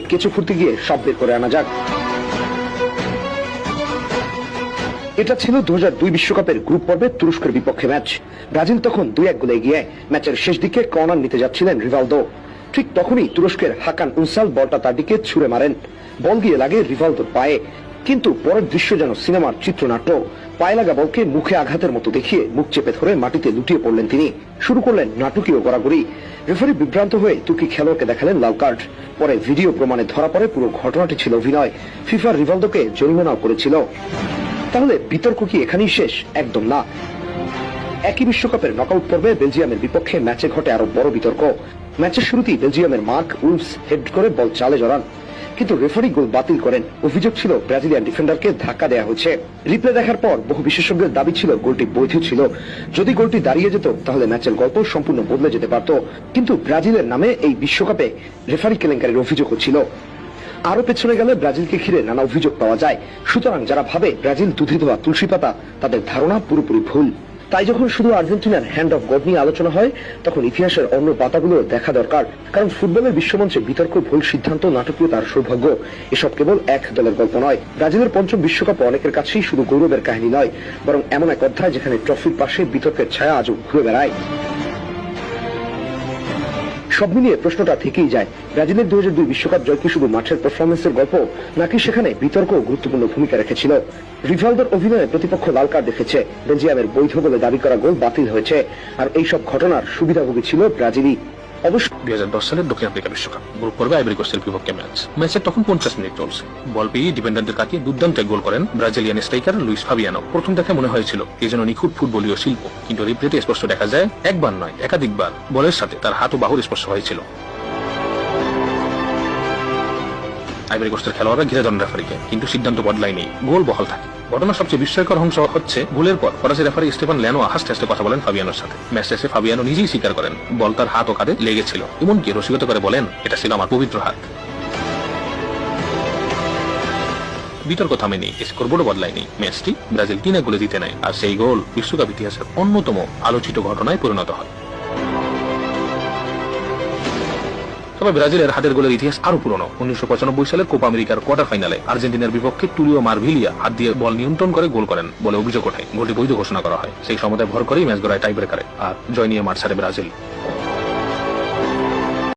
কেঁচো ফুটতে গিয়ে সব বের করে আনা যাক। এটা ছিল 2002 বিশ্বকাপের গ্রুপ পর্বে তুরস্কের বিপক্ষে ম্যাচ। ব্রাজিল তখন 2-1 গোলে এগিয়ে। ম্যাচের শেষ দিকে কর্নার নিতে যাচ্ছিলেন রিভালদো। ঠিক তখনই তুরস্কের হাকান উনসাল বলটা তার দিকে ছুড়ে মারেন। বল গিয়ে লাগে রিভালদোর পায়ে, কিন্তু পরের দৃশ্য যেন সিনেমার চিত্রনাট্য। পায়ে লাগা বলকে মুখে আঘাতের মতো দেখিয়ে মুখ চেপে ধরে মাটিতে লুটিয়ে পড়লেন তিনি। শুরু করলেন নাটকীয় গড়াগড়ি। রেফারি বিভ্রান্ত হয়ে তুর্কি খেলোয়াড়কে দেখালেন লাল কার্ড। পরে ভিডিও প্রমাণে ধরা পড়ে পুরো ঘটনাটি ছিল অভিনয়। ফিফা রিভালদোকে জরিমানাও করেছিল। তাহলে বিতর্ক কি এখানেই শেষ? একদম না। একই বিশ্বকাপের নকআউট পর্বে বেলজিয়ামের বিপক্ষে ম্যাচে ঘটে আরো বড় বিতর্ক। ম্যাচের শুরুতেই বেলজিয়ামের মার্ক উলফস হেড করে বল চালে জড়ান, কিন্তু রেফারি গোল বাতিল করেন। অভিযোগ ছিল ব্রাজিলিয়ান ডিফেন্ডারকে ধাক্কা দেওয়া হয়েছে। রিপ্লে দেখার পর বহু বিশেষজ্ঞের দাবি ছিল গোলটি বৈধ ছিল। যদি গোলটি দাঁড়িয়ে যেত তাহলে ম্যাচের গল্প সম্পূর্ণ বদলে যেতে পারত। কিন্তু ব্রাজিলের নামে এই বিশ্বকাপে রেফারি কেলেঙ্কারির অভিযোগও ছিল। আরো পেছনে গেলে ব্রাজিলকে ঘিরে নানা অভিযোগ পাওয়া যায়। সুতরাং যারা ভাবে ব্রাজিল দুধে ধোয়া তুলসী পাতা, তাদের ধারণা পুরোপুরি ভুল। তাই যখন শুধু আর্জেন্টিনার হ্যান্ড অফ গড নিয়ে আলোচনা হয়, তখন ইতিহাসের অন্য পাতাগুলো দেখা দরকার। কারণ ফুটবলের বিশ্বমঞ্চে বিতর্ক, ভুল সিদ্ধান্ত, নাটকীয়তার সৌভাগ্য এসব কেবল এক দলের গল্প নয়। ব্রাজিলের পঞ্চম বিশ্বকাপ অনেকের কাছেই শুধু গৌরবের কাহিনী নয়, বরং এমন এক অধ্যায় যেখানে ট্রফির পাশে বিতর্কের ছায়া আজও ঘুরে বেড়ায়। সব মিলিয়ে প্রশ্নটা থেকেই যায়, ব্রাজিলের 2002 বিশ্বকাপ জয় কি শুধু মাঠের পারফরমেন্সের গল্প, নাকি সেখানে বিতর্ক গুরুত্বপূর্ণ ভূমিকা রেখেছিল? রিভালদোর অভিনয়ে প্রতিপক্ষ লাল কার্ড দেখেছে, বেলজিয়ামের বৈধ বলে দাবি করা গোল বাতিল হয়েছে, আর এইসব ঘটনার সুবিধাভোগী ছিল ব্রাজিলই। অবশ্য 2010 সালের দক্ষিণ আফ্রিকা বিশ্বকাপ গ্রুপ পর্বে আইভরি কোস্টের বিপক্ষে ম্যাচের তখন 50 মিনিট চলছে। বল পেয়ে ডিফেন্ডারদের কাটিয়ে দুর্দান্ত গোল করেন ব্রাজিলিয়ান স্ট্রাইকার লুইস ফাবিয়ানো। প্রথম দেখে মনে হয়েছিল এ যেন নিখুঁত ফুটবলীয় শিল্প, কিন্তু রিপ্লেতে স্পষ্ট দেখা যায় একবার নয় একাধিকবার বলের সাথে তার হাত ও বাহুর স্পর্শ হয়েছিল। আইভরি কোস্টের খেলোয়াড়রা ঘিরে ধরেন রেফারিকে, কিন্তু সিদ্ধান্ত বদলায়নি, গোল বহাল থাকে। ঘটনার সবচেয়ে বিস্ময়কর অংশ হচ্ছে গোলের পর ফরাসি রেফারি স্টেফান ল্যানো হাসতে হাসতে কথা বলেন ফাবিয়ানোর সাথে। ম্যাচ শেষে ফাবিয়ানো নিজেই স্বীকার করেন বল তার হাত ও কাঁধে লেগেছিল, এমনকি রসিকতা করে বলেন এটা ছিল আমার পবিত্র হাত। বিতর্ক থামেনি, স্কোরবোর্ডও বদলায়নি। ম্যাচটি ব্রাজিল 3-1 গোলে জিতে নেয়, আর সেই গোল বিশ্বকাপ ইতিহাসের অন্যতম আলোচিত ঘটনায় পরিণত হয়। তবে ব্রাজিলের হাতের গোলের ইতিহাস আরো পুরনো। 1995 সালের কোপা আমেরিকার কোয়ার্টার ফাইনালে আর্জেন্টিনার বিপক্ষে টুলিও মারভিলিয়া হাত দিয়ে বল নিয়ন্ত্রণ করে গোল করেন বলে অভিযোগ ওঠে। গোলটি বৈধ ঘোষণা করা হয়। সেই সমতায় ভর করেই ম্যাচ গড়ায় টাই ব্রেকারে, আর জয় নিয়ে মাঠ ছাড়ে ব্রাজিল।